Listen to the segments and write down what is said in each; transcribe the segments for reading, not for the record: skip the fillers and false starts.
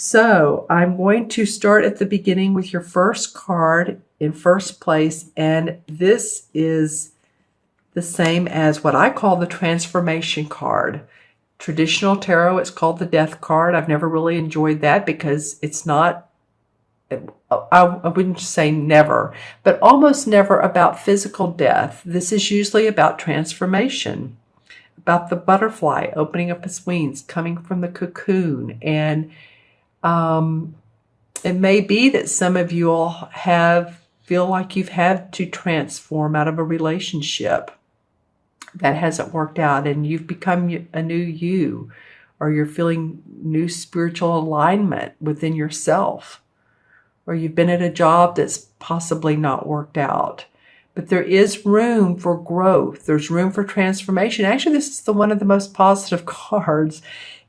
So I'm going to start at the beginning with your first card in first place, and this is the same as what I call the transformation card. Traditional tarot, it's called the death card. I've never really enjoyed that because it's not, I wouldn't say never, but almost never about physical death. This is usually about transformation, about the butterfly opening up its wings, coming from the cocoon. And it may be that some of you all feel like you've had to transform out of a relationship that hasn't worked out, and you've become a new you, or you're feeling new spiritual alignment within yourself, or you've been at a job that's possibly not worked out. But there is room for growth. There's room for transformation. Actually, this is one of the most positive cards.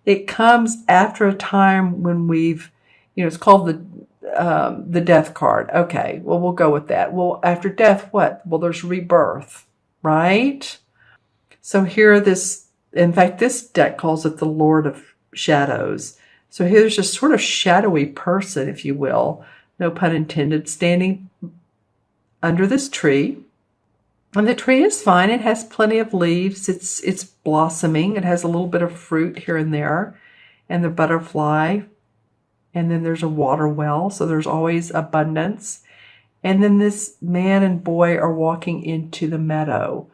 It comes after a time when we've, it's called the death card. Okay, well, we'll go with that. Well, after death, what? Well, there's rebirth, right? So here, in fact, this deck calls it the Lord of Shadows. So here's a sort of shadowy person, if you will, no pun intended, standing under this tree. And the tree is fine. It has plenty of leaves. It's blossoming. It has a little bit of fruit here and there, and the butterfly. And then there's a water well, so there's always abundance. And then this man and boy are walking into the meadow.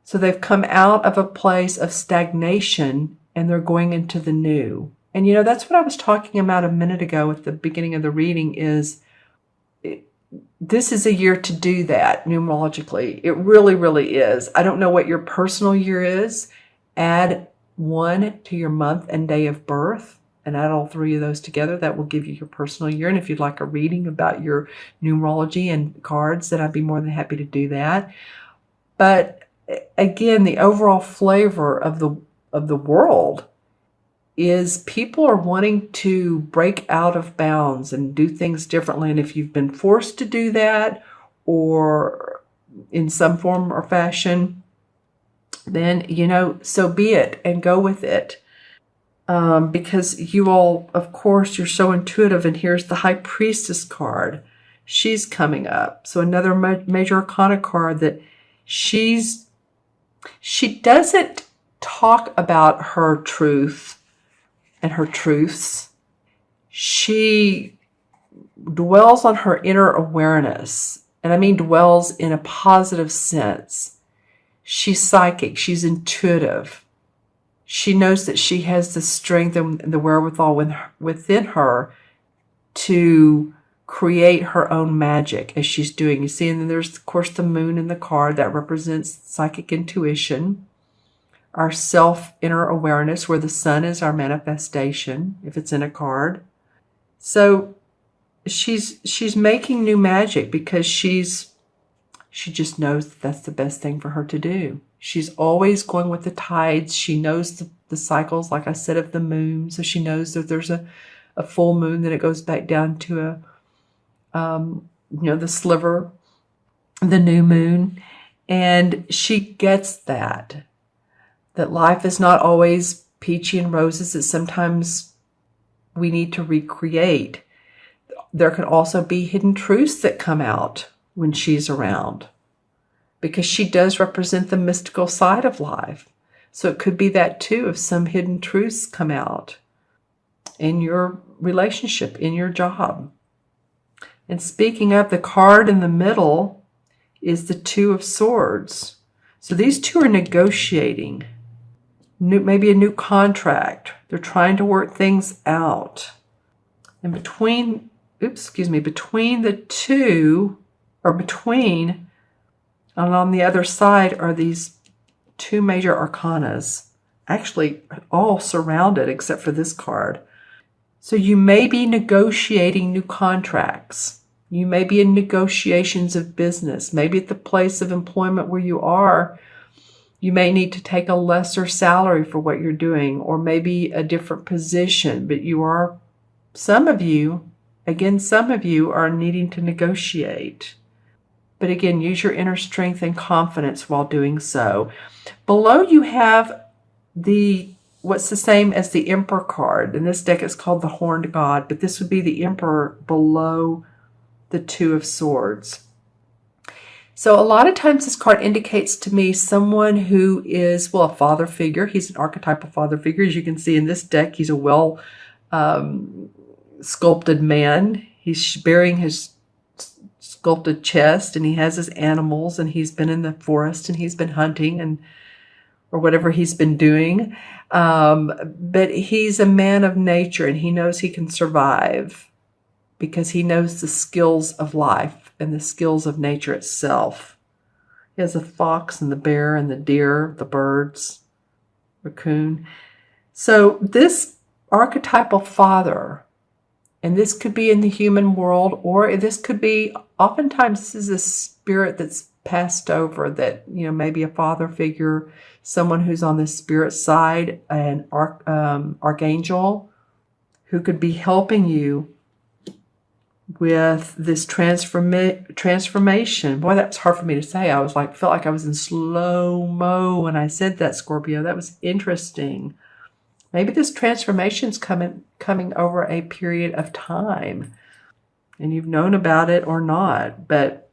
So they've come out of a place of stagnation and they're going into the new. And that's what I was talking about a minute ago at the beginning of the reading is this is a year to do that numerologically. It really, really is. I don't know what your personal year is. Add 1 to your month and day of birth and add all 3 of those together. That will give you your personal year. And if you'd like a reading about your numerology and cards, then I'd be more than happy to do that. But again, the overall flavor of the world is people are wanting to break out of bounds and do things differently. And if you've been forced to do that or in some form or fashion, then, so be it and go with it. Because you all, of course, you're so intuitive. And here's the High Priestess card. She's coming up. So another major arcana card that she doesn't talk about her truth and her truths. She dwells on her inner awareness. And I mean dwells in a positive sense. She's psychic. She's intuitive. She knows that she has the strength and the wherewithal within her to create her own magic as she's doing. You see, and then there's, of course, the moon in the card that represents psychic intuition, our self-inner awareness, where the sun is our manifestation, if it's in a card. So she's making new magic because she just knows that's the best thing for her to do. She's always going with the tides. She knows the cycles, like I said, of the moon. So she knows that there's a full moon, then it goes back down to the sliver, the new moon. And she gets that life is not always peachy and roses, that sometimes we need to recreate. There can also be hidden truths that come out when she's around, because she does represent the mystical side of life. So it could be that too, if some hidden truths come out in your relationship, in your job. And speaking of, the card in the middle is the Two of Swords. So these two are negotiating, maybe a new contract. They're trying to work things out. And between the two, and on the other side are these 2 major arcanas, actually all surrounded except for this card. So you may be negotiating new contracts. You may be in negotiations of business. Maybe at the place of employment where you are, you may need to take a lesser salary for what you're doing, or maybe a different position. But some of you are needing to negotiate. But again, use your inner strength and confidence while doing so. Below you have the what's the same as the Emperor card. In this deck, it's called the Horned God, but this would be the Emperor below the Two of Swords. So a lot of times this card indicates to me someone who is, well, a father figure. He's an archetypal father figure. As you can see in this deck, he's a well sculpted man. He's bearing his sculpted chest, and he has his animals, and he's been in the forest, and he's been hunting, and or whatever he's been doing. But he's a man of nature, and he knows he can survive because he knows the skills of life and the skills of nature itself. He has the fox and the bear and the deer, the birds, raccoon. So this archetypal father, and this could be in the human world, or this could be, oftentimes this is a spirit that's passed over, that, you know, maybe a father figure, someone who's on the spirit side, an archangel who could be helping you with this transformation. Boy, that's hard for me to say. I was felt like I was in slow-mo when I said that, Scorpio. That was interesting. Maybe this transformation's coming over a period of time, and you've known about it or not. But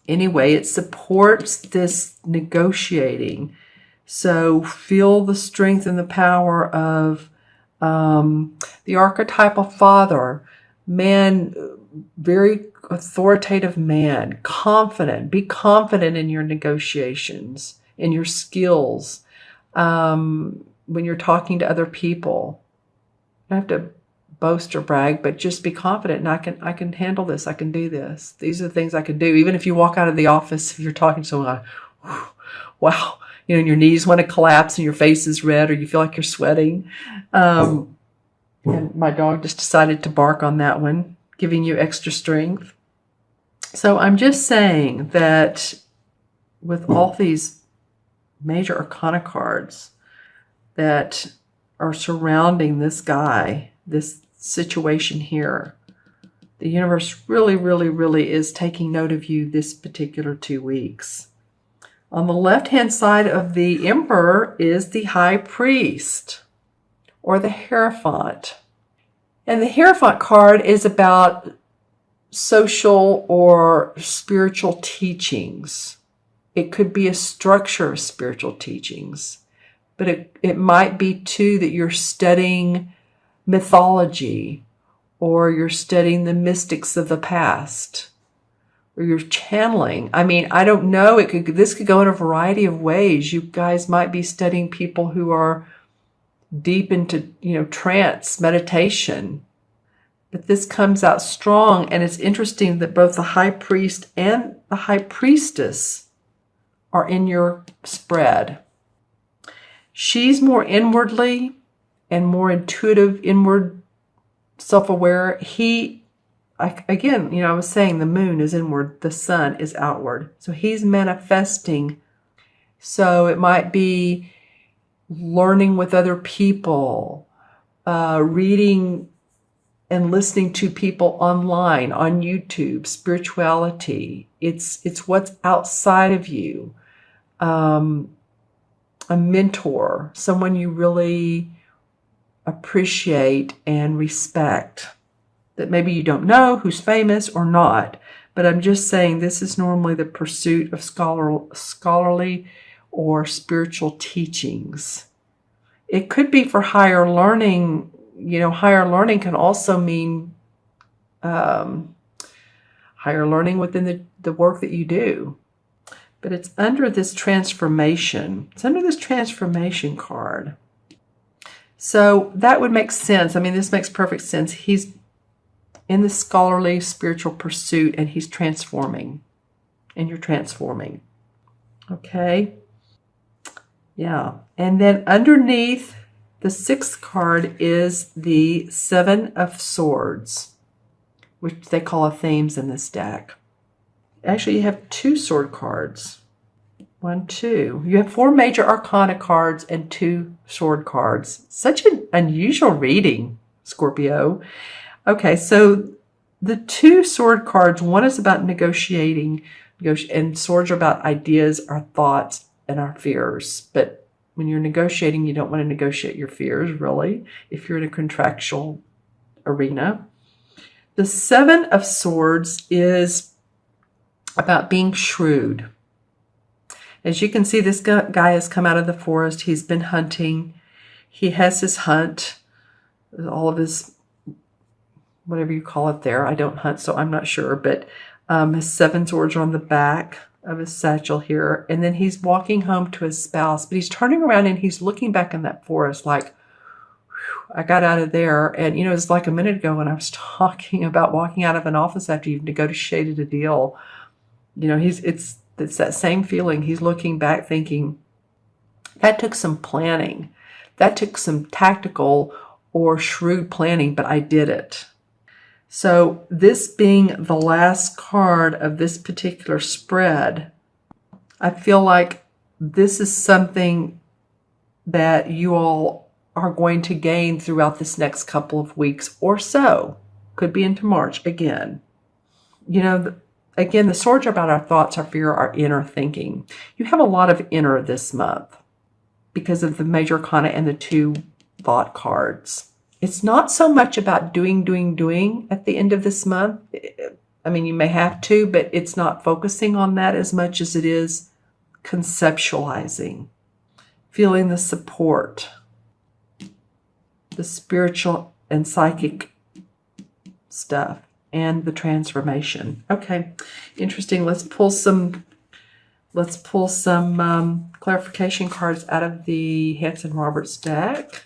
anyway, it supports this negotiating. So feel the strength and the power of the archetypal father. Man, very authoritative man, confident. Be confident in your negotiations, in your skills. When you're talking to other people, you don't have to boast or brag, but just be confident. And I can handle this. I can do this. These are the things I can do. Even if you walk out of the office, if you're talking to someone, wow, you know, and your knees want to collapse and your face is red, or you feel like you're sweating. And my dog just decided to bark on that one, giving you extra strength. So I'm just saying that with all these major arcana cards that are surrounding this guy, this situation here, the universe really, really, really is taking note of you this particular 2 weeks. On the left-hand side of the Emperor is the High Priest, or the Hierophant. And the Hierophant card is about social or spiritual teachings. It could be a structure of spiritual teachings, but it might be too that you're studying mythology, or you're studying the mystics of the past, or you're channeling. I mean, I don't know. This could go in a variety of ways. You guys might be studying people who are deep into, trance meditation. But this comes out strong, and it's interesting that both the High Priest and the High Priestess are in your spread. She's more inwardly and more intuitive, inward, self-aware. Again, I was saying the moon is inward, the sun is outward. So he's manifesting. So it might be learning with other people, reading and listening to people online, on YouTube, spirituality. It's what's outside of you. A mentor, someone you really appreciate and respect, that maybe you don't know, who's famous or not. But I'm just saying this is normally the pursuit of scholarly or spiritual teachings. It could be for higher learning. Higher learning can also mean higher learning within the work that you do. But it's under this transformation. It's under this transformation card. So that would make sense. I mean, this makes perfect sense. He's in the scholarly spiritual pursuit, and he's transforming. And you're transforming. Okay? Yeah. And then underneath the 6th card is the 7 of Swords, which they call a themes in this deck. Actually, you have 2 sword cards. 1, 2. You have 4 major arcana cards and 2 sword cards. Such an unusual reading, Scorpio. Okay, so the 2 sword cards, one is about negotiating, and swords are about ideas, our thoughts, and our fears. But When you're negotiating, you don't want to negotiate your fears, really, if you're in a contractual arena. The Seven of Swords is about being shrewd. As you can see, this guy has come out of the forest. He's been hunting. He has his hunt, all of his, whatever you call it there. I don't hunt, so I'm not sure. But his 7 swords are on the back of his satchel here. And then he's walking home to his spouse. But he's turning around and he's looking back in that forest like, I got out of there. And, you know, it's like a minute ago when I was talking about walking out of an office after you've negotiated a deal. You know, it's that same feeling. He's looking back thinking, that took some planning. That took some tactical or shrewd planning, but I did it. So this being the last card of this particular spread, I feel like this is something that you all are going to gain throughout this next couple of weeks or so. Could be into March again. You know, again, the swords are about our thoughts, our fear, our inner thinking. You have a lot of inner this month because of the major arcana and the 2 thought cards. It's not so much about doing at the end of this month. I mean, you may have to, but it's not focusing on that as much as it is conceptualizing, feeling the support, the spiritual and psychic stuff, and the transformation. Okay, interesting. Let's pull some clarification cards out of the Hanson Roberts deck.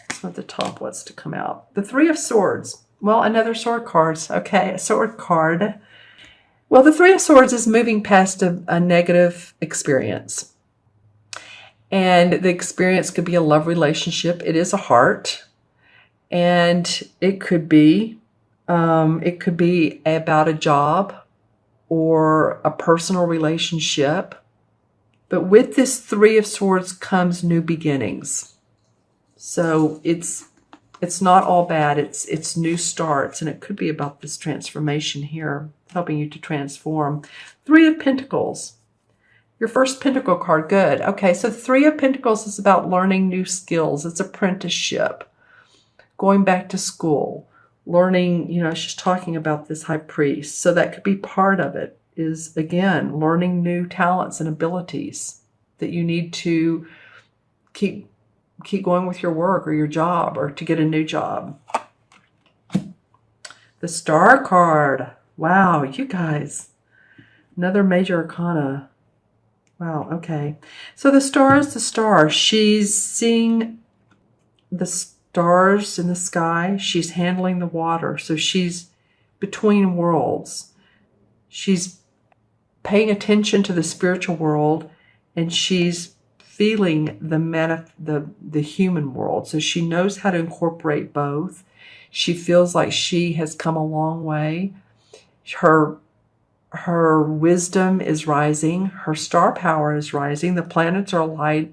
That's what the top wants to come out. The 3 of Swords. Well, another sword card. Okay, a sword card. Well, the 3 of Swords is moving past a negative experience. And the experience could be a love relationship. It is a heart. And it could be about a job or a personal relationship. But with this 3 of Swords comes new beginnings. So it's not all bad. It's new starts, and it could be about this transformation here, helping you to transform. 3 of Pentacles. Your first Pentacle card. Good. Okay, so 3 of Pentacles is about learning new skills. It's apprenticeship, going back to school, learning, you know, she's talking about this High Priest. So that could be part of it, is, again, learning new talents and abilities that you need to keep going with your work or your job, or to get a new job. The Star card. Wow, you guys. Another major arcana. Wow, okay. So the Star is the star. She's seeing the stars in the sky. She's handling the water. So she's between worlds. She's paying attention to the spiritual world, and she's feeling the human world. So she knows how to incorporate both. She feels like she has come a long way. Her wisdom is rising. Her star power is rising. The planets are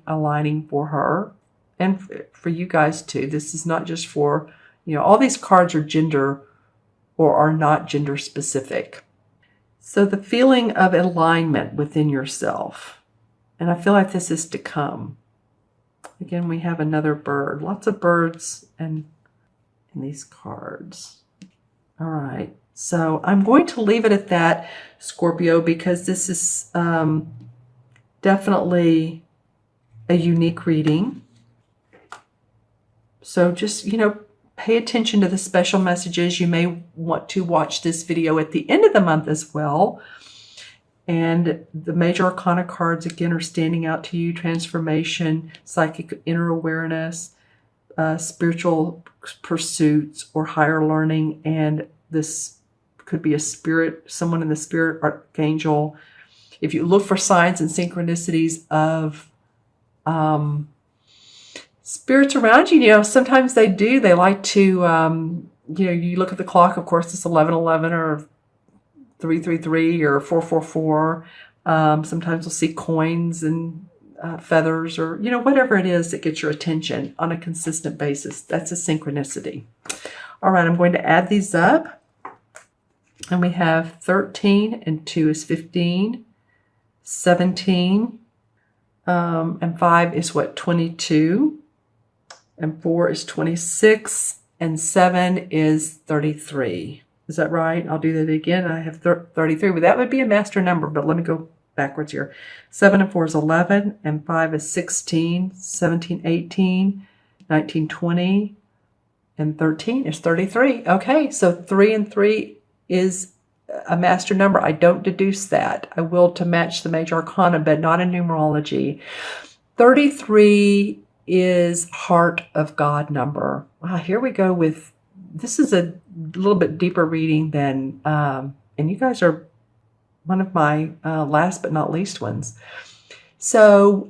aligning for her and for you guys too. This is not just for, you know, all these cards are gender or are not gender specific. So the feeling of alignment within yourself. And I feel like this is to come. Again, we have another bird. Lots of birds in these cards. All right. So I'm going to leave it at that, Scorpio, because this is definitely a unique reading. So just, you know, pay attention to the special messages. You may want to watch this video at the end of the month as well. And the major arcana cards, again, are standing out to you. Transformation, psychic inner awareness, spiritual pursuits, or higher learning. And this could be a spirit, someone in the spirit archangel. If you look for signs and synchronicities of spirits around you, you know, sometimes they do. They like to, you know, you look at the clock, of course, it's 11:11 or 333 or 444. Sometimes we'll see coins and feathers, or, you know, whatever it is that gets your attention on a consistent basis. That's a synchronicity. All right, I'm going to add these up. And we have 13 and 2 is 15, 17, And 5 is what, 22, and 4 is 26, and 7 is 33. Is that right? I'll do that again. I have 33. Well, that would be a master number, but let me go backwards here. 7 and 4 is 11, and 5 is 16, 17, 18, 19, 20, and 13 is 33. Okay, so 3 and 3 is a master number. I don't deduce that. I will to match the major arcana, but not in numerology. 33 is heart of God number. Wow, here we go with, this is a little bit deeper reading than, and you guys are one of my last but not least ones. So,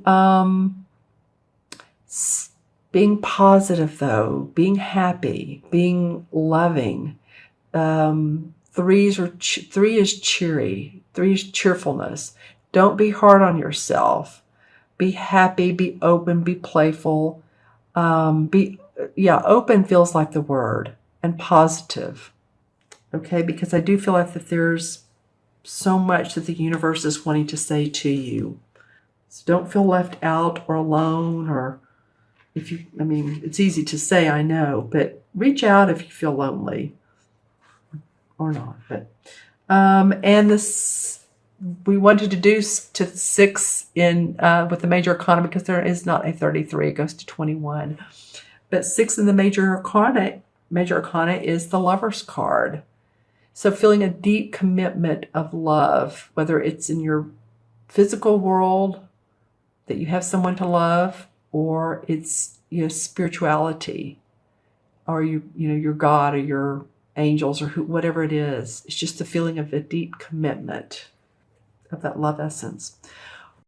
being positive though, being happy, being loving. 3 is cheery. 3 is cheerfulness. Don't be hard on yourself. Be happy, be open, be playful. Open feels like the word, and positive. Okay, because I do feel like that there's so much that the universe is wanting to say to you. So don't feel left out or alone, or it's easy to say, I know, but reach out if you feel lonely or not. But and this, we want to deduce to 6 in with the major arcana, because there is not a 33. It goes to 21. But 6 in the major arcana is the Lover's card. So feeling a deep commitment of love, whether it's in your physical world that you have someone to love, or it's spirituality, or your God or your angels, or whatever it is. It's just the feeling of a deep commitment of that love essence.